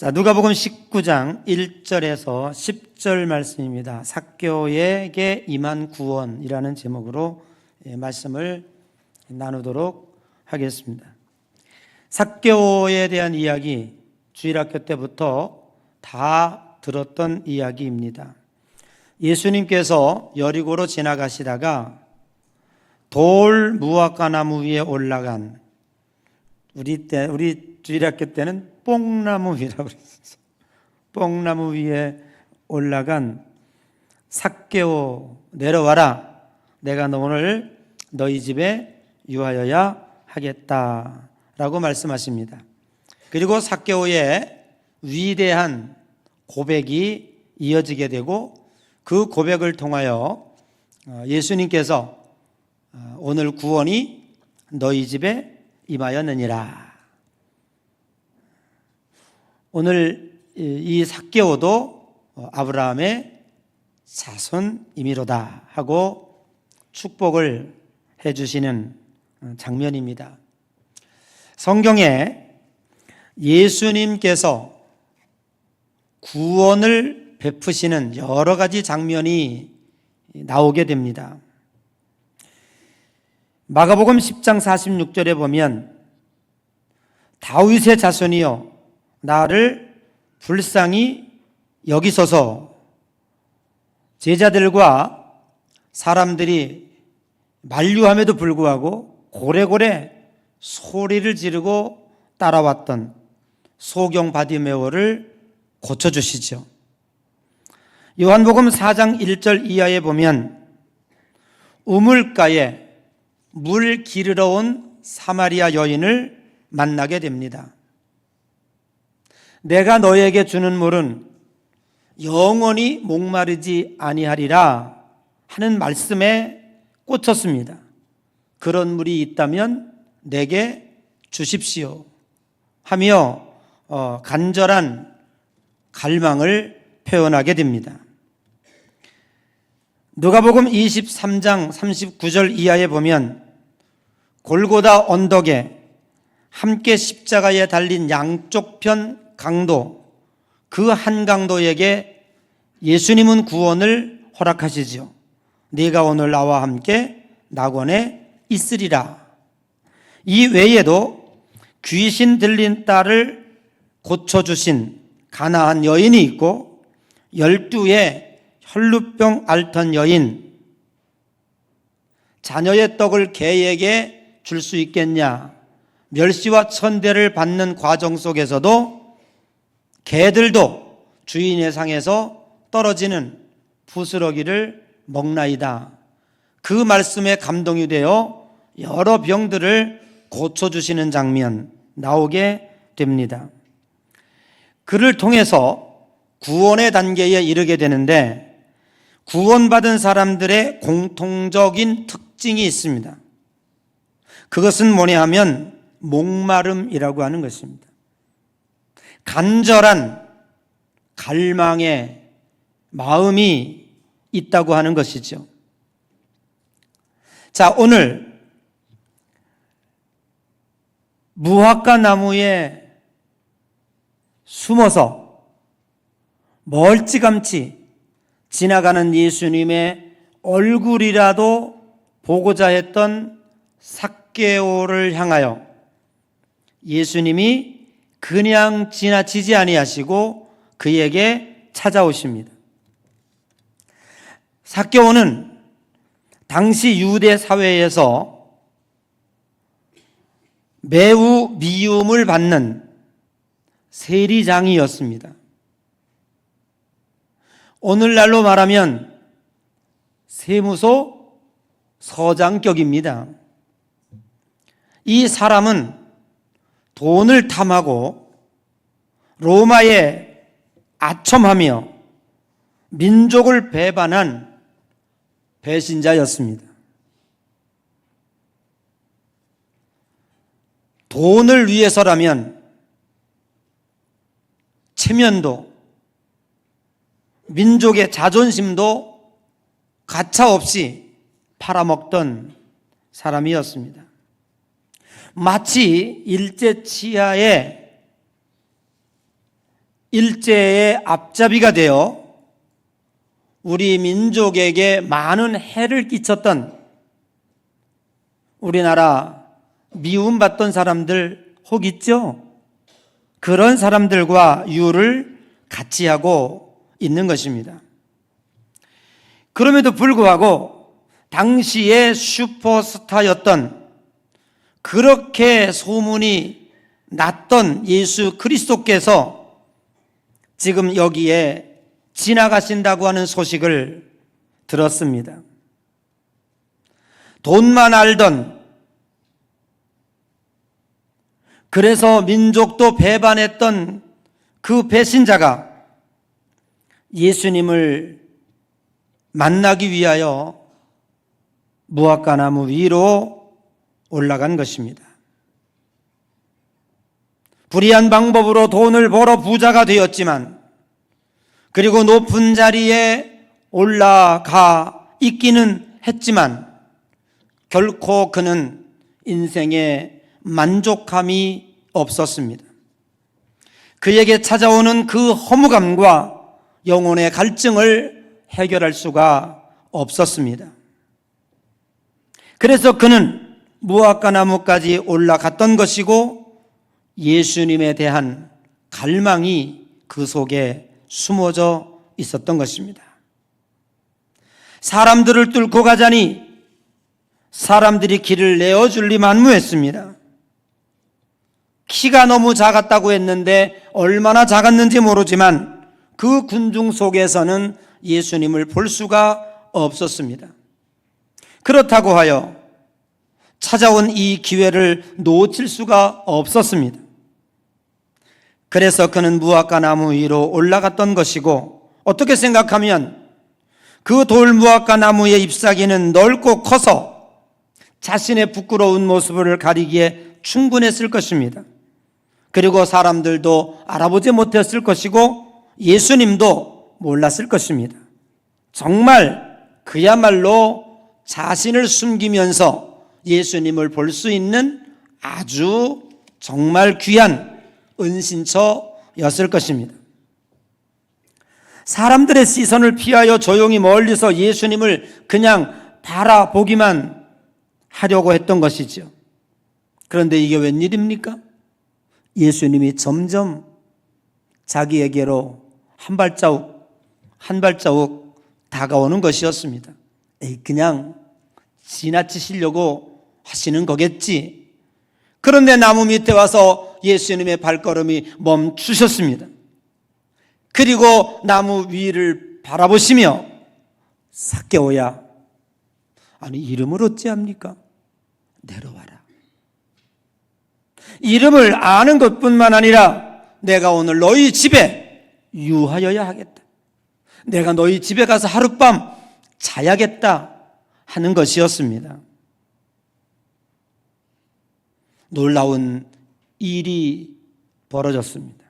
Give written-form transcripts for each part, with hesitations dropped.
자, 누가복음 19장 1절에서 10절 말씀입니다. 삭개오에게 임한 구원이라는 제목으로 말씀을 나누도록 하겠습니다. 삭개오에 대한 이야기, 주일학교 때부터 다 들었던 이야기입니다. 예수님께서 여리고로 지나가시다가 돌 무화과 나무 위에 올라간, 우리 주일학교 때는 뽕나무 위라고 그랬어요. 뽕나무 위에 올라간 삭개오, 내려와라. 내가 오늘 너희 집에 유하여야 하겠다라고 말씀하십니다. 그리고 삭개오의 위대한 고백이 이어지게 되고, 그 고백을 통하여 예수님께서 오늘 구원이 너희 집에 임하였느니라. 오늘 이 삭개오도 아브라함의 자손이미로다 하고 축복을 해주시는 장면입니다. 성경에 예수님께서 구원을 베푸시는 여러 가지 장면이 나오게 됩니다. 마가복음 10장 46절에 보면 다윗의 자손이여 나를 불쌍히 여기소서, 제자들과 사람들이 만류함에도 불구하고 고래고래 소리를 지르고 따라왔던 소경 바디메오를 고쳐주시죠. 요한복음 4장 1절 이하에 보면 우물가에 물 기르러 온 사마리아 여인을 만나게 됩니다. 내가 너에게 주는 물은 영원히 목마르지 아니하리라 하는 말씀에 꽂혔습니다. 그런 물이 있다면 내게 주십시오 하며 간절한 갈망을 표현하게 됩니다. 누가복음 23장 39절 이하에 보면 골고다 언덕에 함께 십자가에 달린 양쪽 편 강도, 그 한 강도에게 예수님은 구원을 허락하시죠. 네가 오늘 나와 함께 낙원에 있으리라. 이 외에도 귀신 들린 딸을 고쳐주신 가나안 여인이 있고, 12의 혈루병 앓던 여인, 자녀의 떡을 개에게 줄 수 있겠냐, 멸시와 천대를 받는 과정 속에서도 개들도 주인의 상에서 떨어지는 부스러기를 먹나이다. 그 말씀에 감동이 되어 여러 병들을 고쳐주시는 장면 나오게 됩니다. 그를 통해서 구원의 단계에 이르게 되는데, 구원받은 사람들의 공통적인 특징이 있습니다. 그것은 뭐냐 하면 목마름이라고 하는 것입니다. 간절한 갈망의 마음이 있다고 하는 것이죠. 자, 오늘 무화과 나무에 숨어서 멀찌감치 지나가는 예수님의 얼굴이라도 보고자 했던 삭개오를 향하여 예수님이 그냥 지나치지 아니하시고 그에게 찾아오십니다. 삭개오는 당시 유대 사회에서 매우 미움을 받는 세리장이었습니다. 오늘날로 말하면 세무소 서장격입니다. 이 사람은 돈을 탐하고 로마에 아첨하며 민족을 배반한 배신자였습니다. 돈을 위해서라면 체면도 민족의 자존심도 가차없이 팔아먹던 사람이었습니다. 마치 일제 치하에 일제의 앞잡이가 되어 우리 민족에게 많은 해를 끼쳤던, 우리나라 미움받던 사람들 혹 있죠? 그런 사람들과 유를 같이 하고 있는 것입니다. 그럼에도 불구하고 당시의 슈퍼스타였던, 그렇게 소문이 났던 예수 그리스도께서 지금 여기에 지나가신다고 하는 소식을 들었습니다. 돈만 알던, 그래서 민족도 배반했던 그 배신자가 예수님을 만나기 위하여 무화과나무 위로 올라간 것입니다. 불의한 방법으로 돈을 벌어 부자가 되었지만, 그리고 높은 자리에 올라가 있기는 했지만 결코 그는 인생에 만족함이 없었습니다. 그에게 찾아오는 그 허무감과 영혼의 갈증을 해결할 수가 없었습니다. 그래서 그는 무화과나무까지 올라갔던 것이고, 예수님에 대한 갈망이 그 속에 숨어져 있었던 것입니다. 사람들을 뚫고 가자니 사람들이 길을 내어줄리 만무했습니다. 키가 너무 작았다고 했는데 얼마나 작았는지 모르지만 그 군중 속에서는 예수님을 볼 수가 없었습니다. 그렇다고 하여 찾아온 이 기회를 놓칠 수가 없었습니다. 그래서 그는 무화과나무 위로 올라갔던 것이고, 어떻게 생각하면 그 돌무화과나무의 잎사귀는 넓고 커서 자신의 부끄러운 모습을 가리기에 충분했을 것입니다. 그리고 사람들도 알아보지 못했을 것이고 예수님도 몰랐을 것입니다. 정말 그야말로 자신을 숨기면서 예수님을 볼 수 있는 아주 정말 귀한 은신처였을 것입니다. 사람들의 시선을 피하여 조용히 멀리서 예수님을 그냥 바라보기만 하려고 했던 것이죠. 그런데 이게 웬일입니까? 예수님이 점점 자기에게로 한 발자국 한 발자국 다가오는 것이었습니다. 그냥 지나치시려고 하시는 거겠지. 그런데 나무 밑에 와서 예수님의 발걸음이 멈추셨습니다. 그리고 나무 위를 바라보시며, 삭개오야, 아니 이름을 어찌합니까? 내려와라. 이름을 아는 것뿐만 아니라 내가 오늘 너희 집에 유하여야 하겠다. 내가 너희 집에 가서 하룻밤 자야겠다 하는 것이었습니다. 놀라운 일이 벌어졌습니다.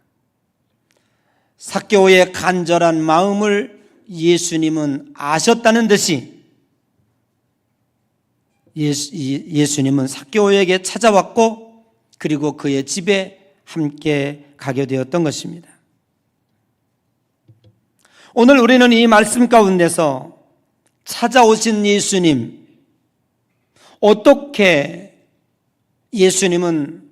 삭개오의 간절한 마음을 예수님은 아셨다는 듯이 예수님은 삭개오에게 찾아왔고, 그리고 그의 집에 함께 가게 되었던 것입니다. 오늘 우리는 이 말씀 가운데서 찾아오신 예수님, 어떻게 예수님은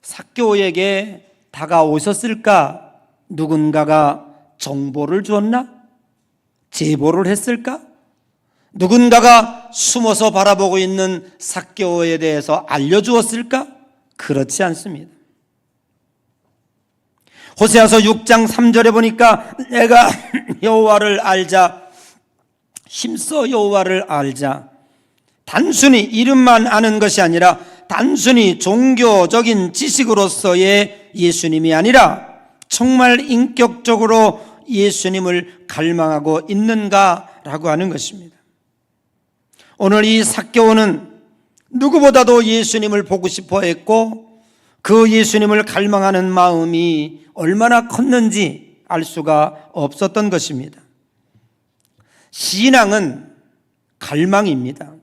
삭개오에게 다가오셨을까? 누군가가 정보를 주었나? 제보를 했을까? 누군가가 숨어서 바라보고 있는 삭개오에 대해서 알려주었을까? 그렇지 않습니다. 호세아서 6장 3절에 보니까 내가 여호와를 알자, 힘써 여호와를 알자, 단순히 이름만 아는 것이 아니라 단순히 종교적인 지식으로서의 예수님이 아니라 정말 인격적으로 예수님을 갈망하고 있는가라고 하는 것입니다. 오늘 이 삭개오는 누구보다도 예수님을 보고 싶어 했고, 그 예수님을 갈망하는 마음이 얼마나 컸는지 알 수가 없었던 것입니다. 신앙은 갈망입니다.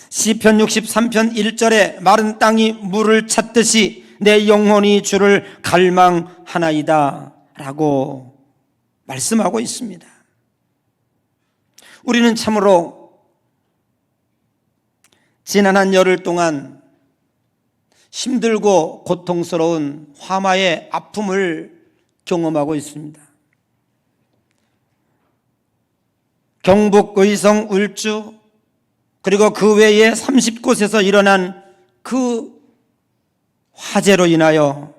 시편 63편 1절에 마른 땅이 물을 찾듯이 내 영혼이 주를 갈망하나이다 라고 말씀하고 있습니다. 우리는 참으로 지난 한 열흘 동안 힘들고 고통스러운 화마의 아픔을 경험하고 있습니다. 경북 의성 울주 그리고 그 외에 30곳에서 일어난 그 화재로 인하여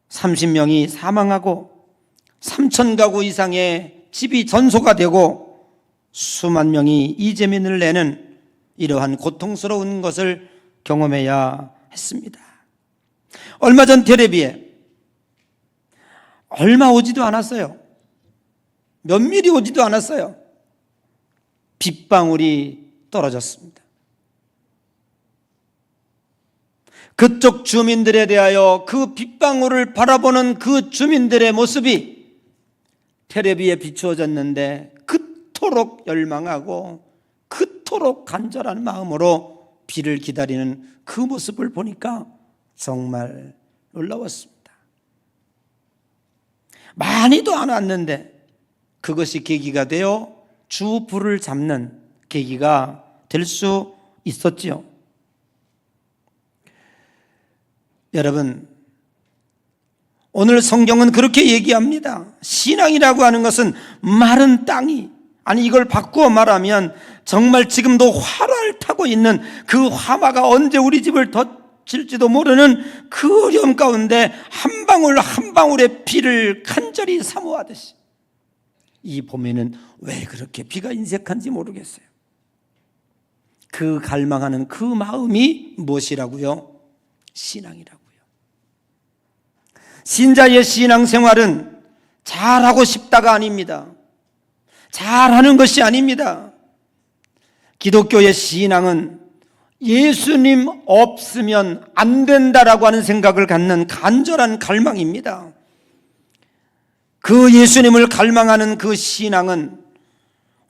30명이 사망하고 3,000가구 이상의 집이 전소가 되고 수만 명이 이재민을 내는 이러한 고통스러운 것을 경험해야 했습니다. 얼마 전 텔레비에 얼마 오지도 않았어요. 몇 밀이 오지도 않았어요. 빗방울이 떨어졌습니다. 그쪽 주민들에 대하여 그 빗방울을 바라보는 그 주민들의 모습이 텔레비에 비추어졌는데 그토록 열망하고 그토록 간절한 마음으로 비를 기다리는 그 모습을 보니까 정말 놀라웠습니다. 많이도 안 왔는데 그것이 계기가 되어 주 불을 잡는 계기가 될 수 있었지요. 여러분, 오늘 성경은 그렇게 얘기합니다. 신앙이라고 하는 것은 마른 땅이, 아니 이걸 바꾸어 말하면 정말 지금도 화를 타고 있는 그 화마가 언제 우리 집을 덮칠지도 모르는 그 어려움 가운데 한 방울 한 방울의 비를 간절히 사모하듯이, 이 봄에는 왜 그렇게 비가 인색한지 모르겠어요. 그 갈망하는 그 마음이 무엇이라고요? 신앙이라고요. 신자의 신앙생활은 잘하고 싶다가 아닙니다. 잘하는 것이 아닙니다. 기독교의 신앙은 예수님 없으면 안 된다라고 하는 생각을 갖는 간절한 갈망입니다. 그 예수님을 갈망하는 그 신앙은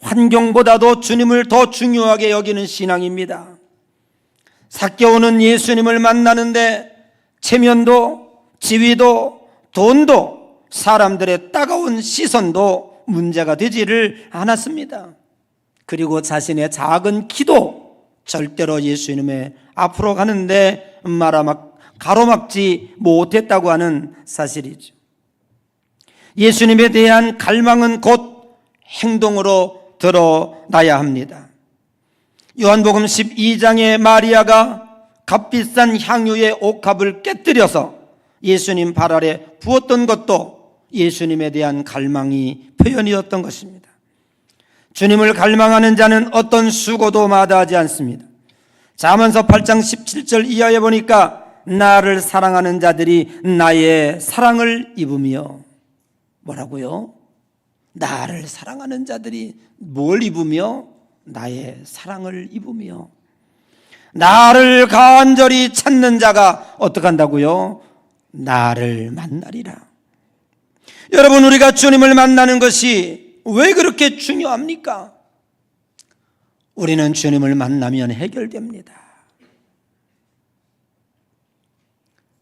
환경보다도 주님을 더 중요하게 여기는 신앙입니다. 삭개오는 예수님을 만나는데 체면도 지위도 돈도 사람들의 따가운 시선도 문제가 되지를 않았습니다. 그리고 자신의 작은 키도 절대로 예수님의 앞으로 가는데 가로막지 못했다고 하는 사실이죠. 예수님에 대한 갈망은 곧 행동으로 드러나야 합니다. 요한복음 12장에 마리아가 값비싼 향유의 옥합을 깨뜨려서 예수님 발 아래 부었던 것도 예수님에 대한 갈망이 표현이었던 것입니다. 주님을 갈망하는 자는 어떤 수고도 마다하지 않습니다. 잠언서 8장 17절 이하에 보니까 나를 사랑하는 자들이 나의 사랑을 입으며, 뭐라고요? 나를 사랑하는 자들이 뭘 입으며? 나의 사랑을 입으며. 나를 간절히 찾는 자가 어떻게 한다고요? 나를 만나리라. 여러분, 우리가 주님을 만나는 것이 왜 그렇게 중요합니까? 우리는 주님을 만나면 해결됩니다.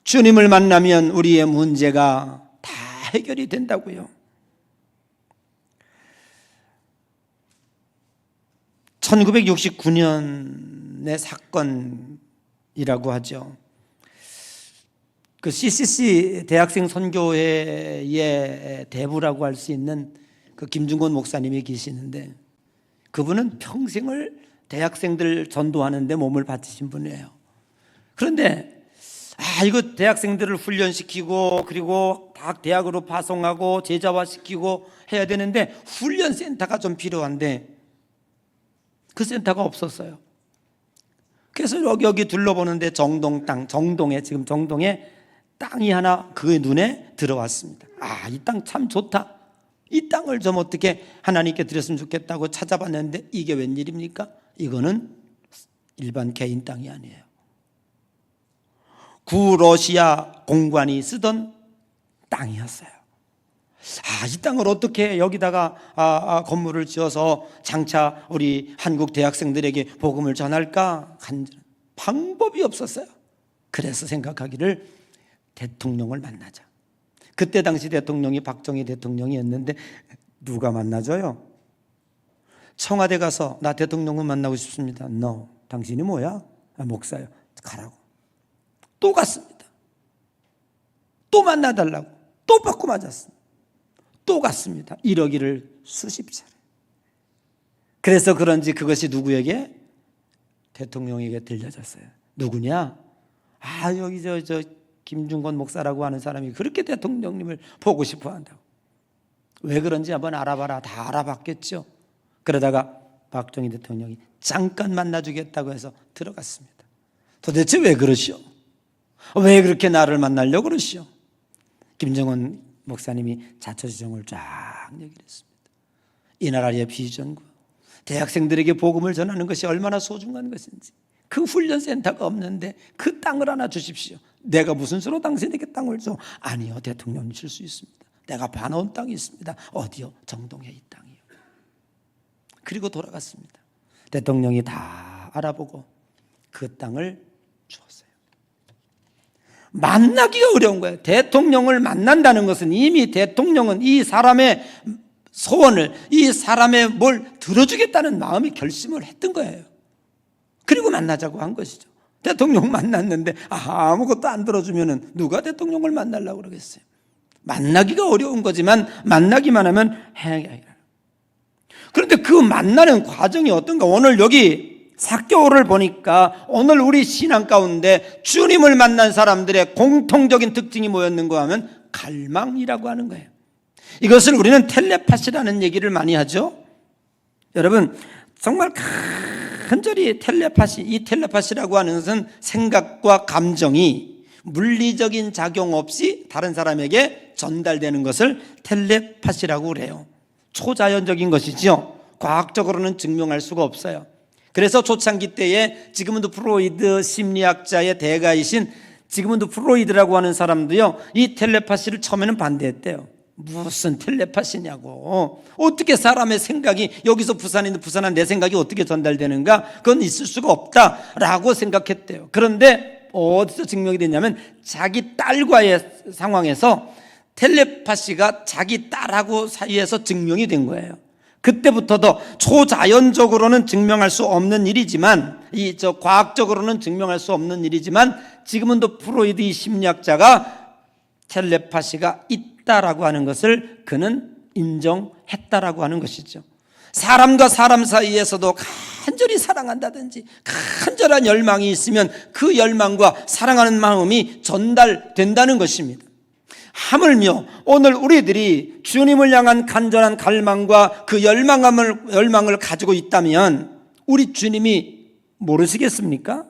주님을 만나면 우리의 문제가 다 해결이 된다고요. 1969년의 사건이라고 하죠. 그 CCC 대학생 선교회의 대부라고 할 수 있는 그 김중곤 목사님이 계시는데, 그분은 평생을 대학생들 전도하는데 몸을 바치신 분이에요. 그런데 이거 대학생들을 훈련시키고 그리고 다 대학으로 파송하고 제자화시키고 해야 되는데 훈련센터가 좀 필요한데 그 센터가 없었어요. 그래서 여기 둘러보는데 정동에 지금 정동에 땅이 하나 그의 눈에 들어왔습니다. 이 땅 참 좋다. 이 땅을 좀 어떻게 하나님께 드렸으면 좋겠다고 찾아봤는데 이게 웬일입니까? 이거는 일반 개인 땅이 아니에요. 구러시아 공관이 쓰던 땅이었어요. 이 땅을 어떻게 여기다가 건물을 지어서 장차 우리 한국 대학생들에게 복음을 전할까? 방법이 없었어요. 그래서 생각하기를 대통령을 만나자. 그때 당시 대통령이 박정희 대통령이었는데 누가 만나줘요? 청와대 가서 나 대통령은 만나고 싶습니다. No. 당신이 뭐야? 목사요. 가라고. 또 갔습니다. 또 만나달라고. 또 받고 맞았습니다. 또 갔습니다. 이러기를 수십 차례. 그래서 그런지 그것이 누구에게? 대통령에게 들려졌어요. 누구냐? 여기 저 김중건 목사라고 하는 사람이 그렇게 대통령님을 보고 싶어 한다고. 왜 그런지 한번 알아봐라. 다 알아봤겠죠. 그러다가 박정희 대통령이 잠깐 만나주겠다고 해서 들어갔습니다. 도대체 왜 그러시오? 왜 그렇게 나를 만나려고 그러시오? 김정은 목사님이 자초지종을 쫙 얘기를 했습니다. 이 나라의 비전과 대학생들에게 복음을 전하는 것이 얼마나 소중한 것인지, 그 훈련센터가 없는데 그 땅을 하나 주십시오. 내가 무슨 수로 당신에게 땅을 줘? 아니요, 대통령님 줄 수 있습니다. 내가 봐놓은 땅이 있습니다. 어디요? 정동에 이 땅이요. 그리고 돌아갔습니다. 대통령이 다 알아보고 그 땅을 주었어요. 만나기가 어려운 거예요. 대통령을 만난다는 것은 이미 대통령은 이 사람의 소원을, 이 사람의 뭘 들어주겠다는 마음의 결심을 했던 거예요. 그리고 만나자고 한 것이죠. 대통령 만났는데 아무것도 안 들어주면 누가 대통령을 만나려고 그러겠어요. 만나기가 어려운 거지만 만나기만 하면 행해요. 그런데 그 만나는 과정이 어떤가? 오늘 여기 사교를 보니까 오늘 우리 신앙 가운데 주님을 만난 사람들의 공통적인 특징이 뭐였는가 하면 갈망이라고 하는 거예요. 이것을 우리는 텔레파시라는 얘기를 많이 하죠. 여러분, 정말 간절히 이 텔레파시라고 하는 것은 생각과 감정이 물리적인 작용 없이 다른 사람에게 전달되는 것을 텔레파시라고 그래요. 초자연적인 것이죠. 과학적으로는 증명할 수가 없어요. 그래서 초창기 때에 지그문드 프로이드 심리학자의 대가이신 지그문드 프로이드라고 하는 사람도요, 이 텔레파시를 처음에는 반대했대요. 무슨 텔레파시냐고. 어떻게 사람의 생각이 여기서 부산한 내 생각이 어떻게 전달되는가? 그건 있을 수가 없다라고 생각했대요. 그런데 어디서 증명이 됐냐면 자기 딸과의 상황에서 텔레파시가 자기 딸하고 사이에서 증명이 된 거예요. 그때부터도 초자연적으로는 증명할 수 없는 일이지만, 과학적으로는 증명할 수 없는 일이지만, 지금은 또 프로이드 이 심리학자가 텔레파시가 있다라고 하는 것을 그는 인정했다라고 하는 것이죠. 사람과 사람 사이에서도 간절히 사랑한다든지 간절한 열망이 있으면 그 열망과 사랑하는 마음이 전달된다는 것입니다. 하물며 오늘 우리들이 주님을 향한 간절한 갈망과 그 열망을 가지고 있다면 우리 주님이 모르시겠습니까?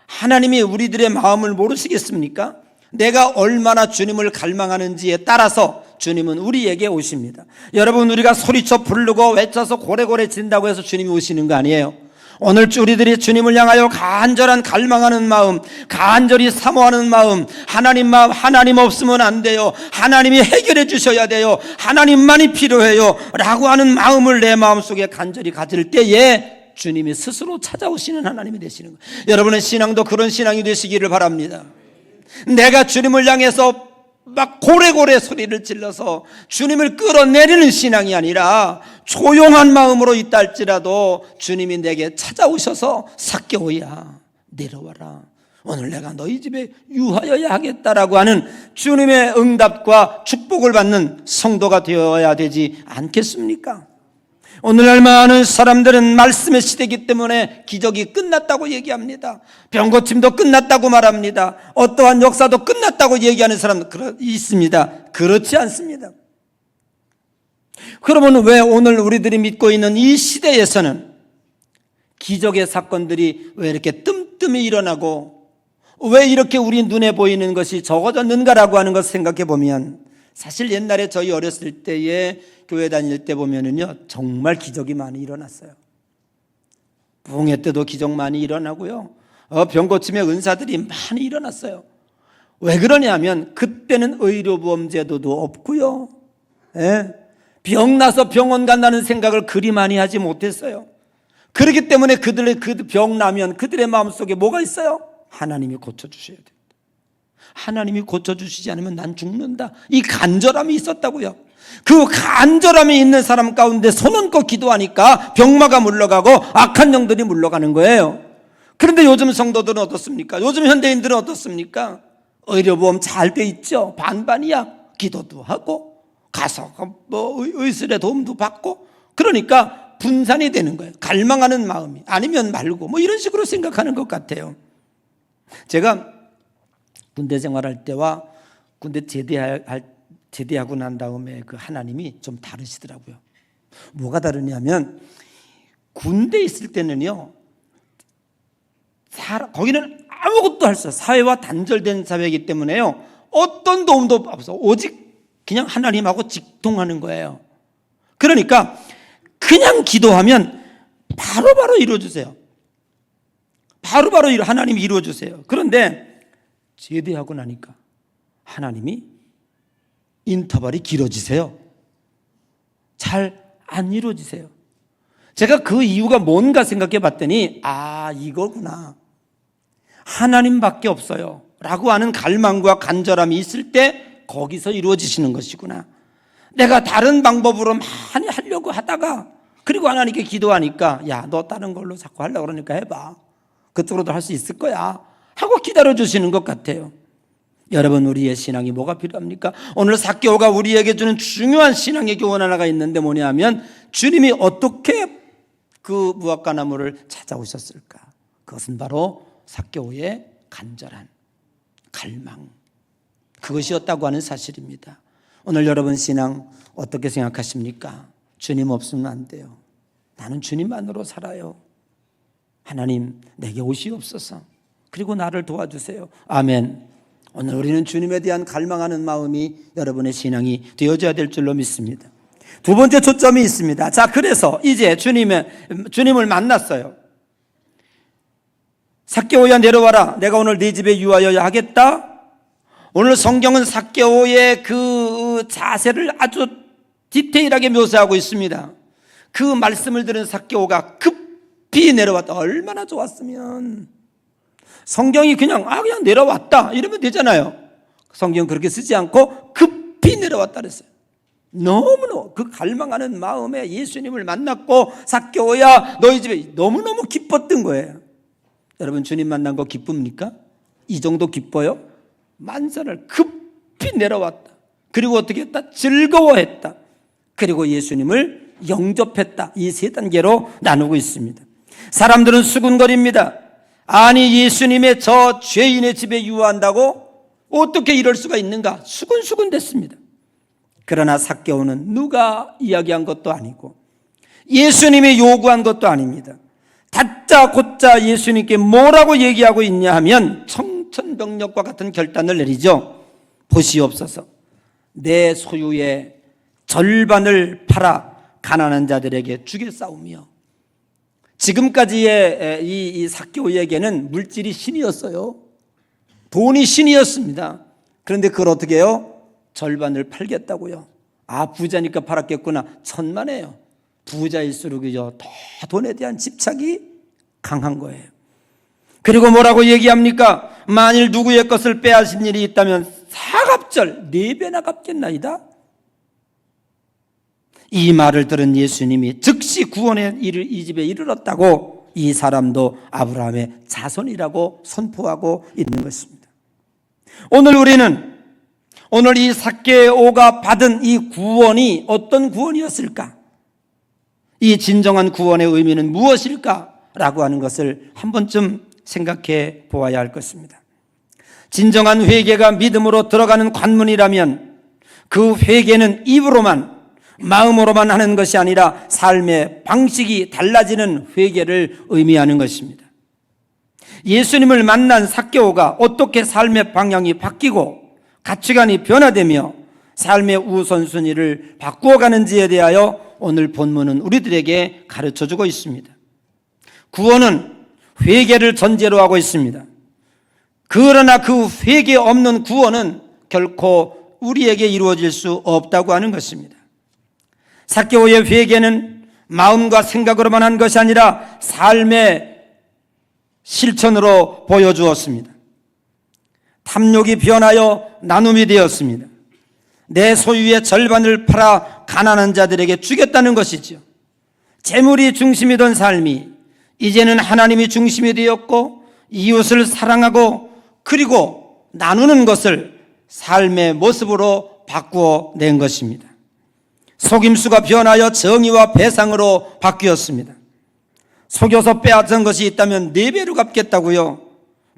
하나님이 우리들의 마음을 모르시겠습니까? 내가 얼마나 주님을 갈망하는지에 따라서 주님은 우리에게 오십니다. 여러분, 우리가 소리쳐 부르고 외쳐서 고래고래 진다고 해서 주님이 오시는 거 아니에요. 오늘 우리들이 주님을 향하여 간절한 갈망하는 마음, 간절히 사모하는 마음, 하나님 없으면 안 돼요, 하나님이 해결해 주셔야 돼요, 하나님만이 필요해요 라고 하는 마음을 내 마음속에 간절히 가질 때에 주님이 스스로 찾아오시는 하나님이 되시는 거예요. 여러분의 신앙도 그런 신앙이 되시기를 바랍니다. 내가 주님을 향해서 막 고래고래 소리를 질러서 주님을 끌어내리는 신앙이 아니라 조용한 마음으로 있다 할지라도 주님이 내게 찾아오셔서 삭개오야 내려와라, 오늘 내가 너희 집에 유하여야 하겠다라고 하는 주님의 응답과 축복을 받는 성도가 되어야 되지 않겠습니까? 오늘날 많은 사람들은 말씀의 시대이기 때문에 기적이 끝났다고 얘기합니다. 병고침도 끝났다고 말합니다. 어떠한 역사도 끝났다고 얘기하는 사람도 있습니다. 그렇지 않습니다. 그러면 왜 오늘 우리들이 믿고 있는 이 시대에서는 기적의 사건들이 왜 이렇게 뜸뜸이 일어나고 왜 이렇게 우리 눈에 보이는 것이 적어졌는가라고 하는 것을 생각해 보면, 사실 옛날에 저희 어렸을 때에 교회 다닐 때 보면은요, 정말 기적이 많이 일어났어요. 부흥회 때도 기적 많이 일어나고요, 병 고침의 은사들이 많이 일어났어요. 왜 그러냐면 그때는 의료보험 제도도 없고요, 병 나서 병원 간다는 생각을 그리 많이 하지 못했어요. 그렇기 때문에 그 병 나면 그들의 마음속에 뭐가 있어요? 하나님이 고쳐주셔야 됩니다. 하나님이 고쳐주시지 않으면 난 죽는다. 이 간절함이 있었다고요. 그 간절함이 있는 사람 가운데 손 얹고 기도하니까 병마가 물러가고 악한 영들이 물러가는 거예요. 그런데 요즘 성도들은 어떻습니까? 요즘 현대인들은 어떻습니까? 의료보험 잘 돼 있죠. 반반이야. 기도도 하고 가서 뭐 의술의 도움도 받고, 그러니까 분산이 되는 거예요. 갈망하는 마음이 아니면 말고 뭐 이런 식으로 생각하는 것 같아요. 제가 군대 생활할 때와 군대 제대하고 난 다음에 그 하나님이 좀 다르시더라고요. 뭐가 다르냐면, 군대 있을 때는요, 거기는 아무것도 할 수 없어요. 사회와 단절된 사회이기 때문에요, 어떤 도움도 없어. 오직 그냥 하나님하고 직통하는 거예요. 그러니까 그냥 기도하면 바로바로 이루어주세요. 바로바로 하나님이 이루어주세요. 그런데 제대하고 나니까 하나님이 인터벌이 길어지세요. 잘 안 이루어지세요. 제가 그 이유가 뭔가 생각해 봤더니, 이거구나. 하나님밖에 없어요 라고 하는 갈망과 간절함이 있을 때 거기서 이루어지시는 것이구나. 내가 다른 방법으로 많이 하려고 하다가, 그리고 하나님께 기도하니까, 야, 너 다른 걸로 자꾸 하려고 그러니까 해봐. 그쪽으로도 할 수 있을 거야 하고 기다려주시는 것 같아요. 여러분, 우리의 신앙이 뭐가 필요합니까? 오늘 삭개오가 우리에게 주는 중요한 신앙의 교훈 하나가 있는데 뭐냐면, 주님이 어떻게 그 무화과나무를 찾아오셨을까? 그것은 바로 삭개오의 간절한 갈망, 그것이었다고 하는 사실입니다. 오늘 여러분 신앙 어떻게 생각하십니까? 주님 없으면 안 돼요. 나는 주님만으로 살아요. 하나님, 내게 오시옵소서. 그리고 나를 도와주세요. 아멘. 오늘 우리는 주님에 대한 갈망하는 마음이 여러분의 신앙이 되어져야 될 줄로 믿습니다. 두 번째 초점이 있습니다. 자, 그래서 이제 주님을 만났어요. 삭개오야, 내려와라. 내가 오늘 네 집에 유하여야 하겠다. 오늘 성경은 삭개오의 그 자세를 아주 디테일하게 묘사하고 있습니다. 그 말씀을 들은 삭개오가 급히 내려왔다. 얼마나 좋았으면. 성경이 그냥 내려왔다 이러면 되잖아요. 성경 그렇게 쓰지 않고 급히 내려왔다 그랬어요. 너무너무 그 갈망하는 마음에 예수님을 만났고, 삭개오야 너희 집에, 너무너무 기뻤던 거예요. 여러분, 주님 만난 거 기쁩니까? 이 정도 기뻐요? 만선을 급히 내려왔다. 그리고 어떻게 했다? 즐거워했다. 그리고 예수님을 영접했다. 이 세 단계로 나누고 있습니다. 사람들은 수군거립니다. 아니, 예수님의 저 죄인의 집에 유하한다고? 어떻게 이럴 수가 있는가? 수군수군 됐습니다. 그러나 삭개오는 누가 이야기한 것도 아니고 예수님이 요구한 것도 아닙니다. 다짜 고짜 예수님께 뭐라고 얘기하고 있냐 하면 청천벽력과 같은 결단을 내리죠. 보시옵소서, 내 소유의 절반을 팔아 가난한 자들에게 주겠사오며. 지금까지의 이 삭개오에게는 물질이 신이었어요. 돈이 신이었습니다. 그런데 그걸 어떻게 해요? 절반을 팔겠다고요. 부자니까 팔았겠구나. 천만에요. 부자일수록이죠, 더 돈에 대한 집착이 강한 거예요. 그리고 뭐라고 얘기합니까? 만일 누구의 것을 빼앗은 일이 있다면 사갑절 4배나 갚겠나이다. 이 말을 들은 예수님이 즉시 구원의 일을 이 집에 이르렀다고, 이 사람도 아브라함의 자손이라고 선포하고 있는 것입니다. 오늘 이 삭개오가 받은 이 구원이 어떤 구원이었을까? 이 진정한 구원의 의미는 무엇일까라고 하는 것을 한 번쯤 생각해 보아야 할 것입니다. 진정한 회개가 믿음으로 들어가는 관문이라면 그 회개는 입으로만, 마음으로만 하는 것이 아니라 삶의 방식이 달라지는 회개를 의미하는 것입니다. 예수님을 만난 삭개오가 어떻게 삶의 방향이 바뀌고 가치관이 변화되며 삶의 우선순위를 바꾸어 가는지에 대하여 오늘 본문은 우리들에게 가르쳐주고 있습니다. 구원은 회개를 전제로 하고 있습니다. 그러나 그 회개 없는 구원은 결코 우리에게 이루어질 수 없다고 하는 것입니다. 삭개오의 회개는 마음과 생각으로만 한 것이 아니라 삶의 실천으로 보여주었습니다. 탐욕이 변하여 나눔이 되었습니다. 내 소유의 절반을 팔아 가난한 자들에게 주겠다는 것이죠. 재물이 중심이던 삶이 이제는 하나님이 중심이 되었고, 이웃을 사랑하고 그리고 나누는 것을 삶의 모습으로 바꾸어 낸 것입니다. 속임수가 변하여 정의와 배상으로 바뀌었습니다. 속여서 빼앗은 것이 있다면 4배로 갚겠다고요.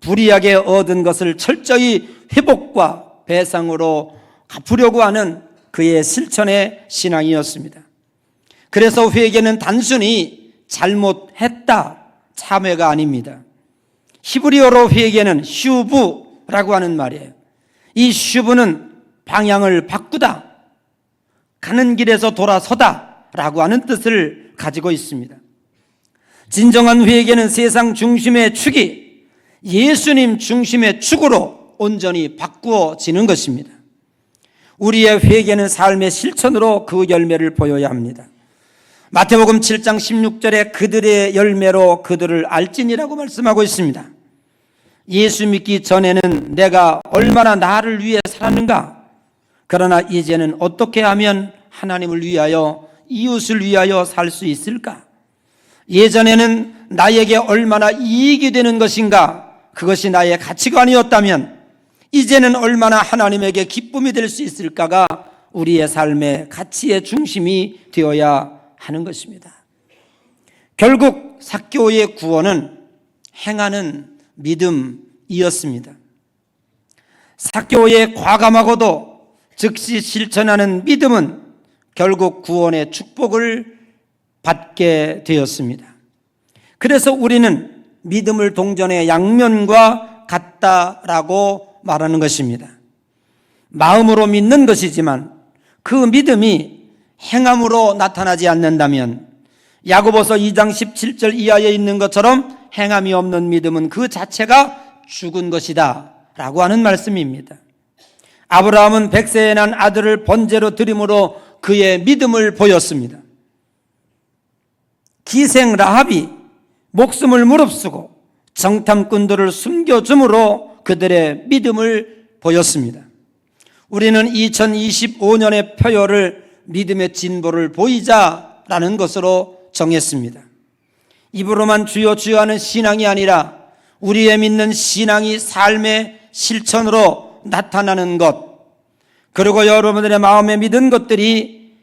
불이하게 얻은 것을 철저히 회복과 배상으로 갚으려고 하는 그의 실천의 신앙이었습니다. 그래서 회개는 단순히 잘못했다 참회가 아닙니다. 히브리어로 회개는 슈브라고 하는 말이에요. 이 슈브는 방향을 바꾸다, 가는 길에서 돌아서다 라고 하는 뜻을 가지고 있습니다. 진정한 회개는 세상 중심의 축이 예수님 중심의 축으로 온전히 바꾸어지는 것입니다. 우리의 회개는 삶의 실천으로 그 열매를 보여야 합니다. 마태복음 7장 16절에 그들의 열매로 그들을 알지니라고 말씀하고 있습니다. 예수 믿기 전에는 내가 얼마나 나를 위해 살았는가, 그러나 이제는 어떻게 하면 하나님을 위하여, 이웃을 위하여 살 수 있을까? 예전에는 나에게 얼마나 이익이 되는 것인가, 그것이 나의 가치관이었다면 이제는 얼마나 하나님에게 기쁨이 될 수 있을까가 우리의 삶의 가치의 중심이 되어야 하는 것입니다. 결국 삭개오의 구원은 행하는 믿음이었습니다. 삭개오의 과감하고도 즉시 실천하는 믿음은 결국 구원의 축복을 받게 되었습니다. 그래서 우리는 믿음을 동전의 양면과 같다라고 말하는 것입니다. 마음으로 믿는 것이지만 그 믿음이 행함으로 나타나지 않는다면 야고보서 2장 17절 이하에 있는 것처럼 행함이 없는 믿음은 그 자체가 죽은 것이다 라고 하는 말씀입니다. 아브라함은 100세에 난 아들을 번제로 드림으로 그의 믿음을 보였습니다. 기생 라합이 목숨을 무릅쓰고 정탐꾼들을 숨겨줌으로 그들의 믿음을 보였습니다. 우리는 2025년의 표어를 믿음의 진보를 보이자라는 것으로 정했습니다. 입으로만 주여 주여 하는 신앙이 아니라 우리의 믿는 신앙이 삶의 실천으로 나타나는 것, 그리고 여러분들의 마음에 믿은 것들이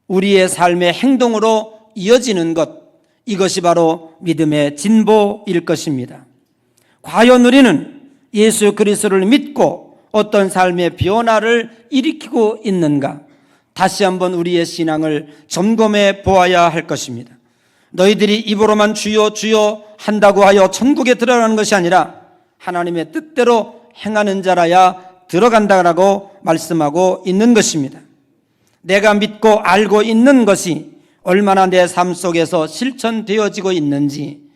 우리의 삶의 행동으로 이어지는 것, 이것이 바로 믿음의 진보일 것입니다. 과연 우리는 예수 그리스도를 믿고 어떤 삶의 변화를 일으키고 있는가? 다시 한번 우리의 신앙을 점검해 보아야 할 것입니다. 너희들이 입으로만 주여 주여 한다고 하여 천국에 들어가는 것이 아니라 하나님의 뜻대로 행하는 자라야 들어간다라고 말씀하고 있는 것입니다. 내가 믿고 알고 있는 것이 얼마나 내 삶 속에서 실천되어지고 있는지,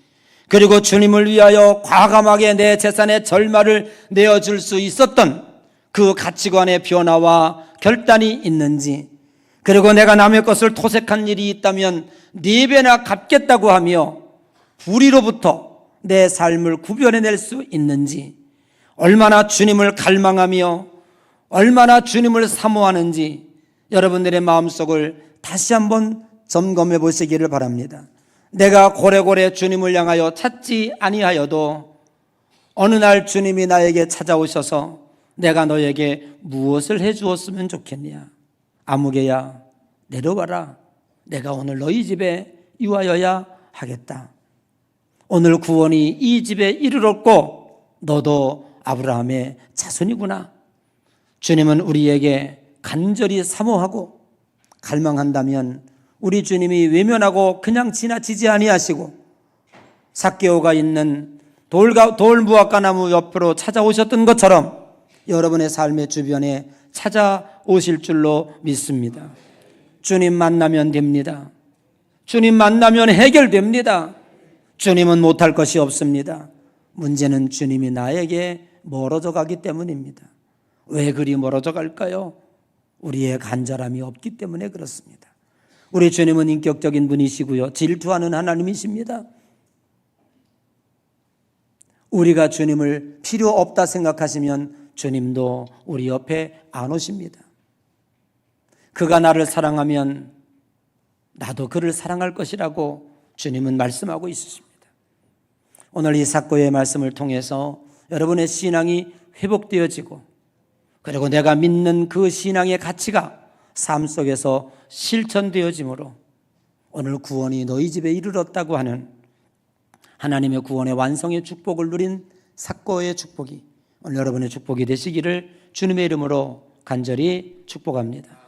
그리고 주님을 위하여 과감하게 내 재산의 절반을 내어줄 수 있었던 그 가치관의 변화와 결단이 있는지, 그리고 내가 남의 것을 토색한 일이 있다면 4배나 갚겠다고 하며 불의로부터 내 삶을 구별해낼 수 있는지, 얼마나 주님을 갈망하며 얼마나 주님을 사모하는지 여러분들의 마음속을 다시 한번 점검해 보시기를 바랍니다. 내가 고래고래 주님을 향하여 찾지 아니하여도 어느 날 주님이 나에게 찾아오셔서 내가 너에게 무엇을 해 주었으면 좋겠냐? 아무개야 내려와라. 내가 오늘 너희 집에 유하여야 하겠다. 오늘 구원이 이 집에 이르렀고 너도 아브라함의 자손이구나. 주님은 우리에게 간절히 사모하고 갈망한다면 우리 주님이 외면하고 그냥 지나치지 아니하시고 삭개오가 있는 돌무화과 나무 옆으로 찾아오셨던 것처럼 여러분의 삶의 주변에 찾아오실 줄로 믿습니다. 주님 만나면 됩니다. 주님 만나면 해결됩니다. 주님은 못할 것이 없습니다. 문제는 주님이 나에게 멀어져 가기 때문입니다. 왜 그리 멀어져 갈까요? 우리의 간절함이 없기 때문에 그렇습니다. 우리 주님은 인격적인 분이시고요, 질투하는 하나님이십니다. 우리가 주님을 필요 없다 생각하시면 주님도 우리 옆에 안 오십니다. 그가 나를 사랑하면 나도 그를 사랑할 것이라고 주님은 말씀하고 있으십니다. 오늘 이 사고의 말씀을 통해서 여러분의 신앙이 회복되어지고, 그리고 내가 믿는 그 신앙의 가치가 삶 속에서 실천되어지므로 오늘 구원이 너희 집에 이르렀다고 하는 하나님의 구원의 완성의 축복을 누린 사고의 축복이 오늘 여러분의 축복이 되시기를 주님의 이름으로 간절히 축복합니다.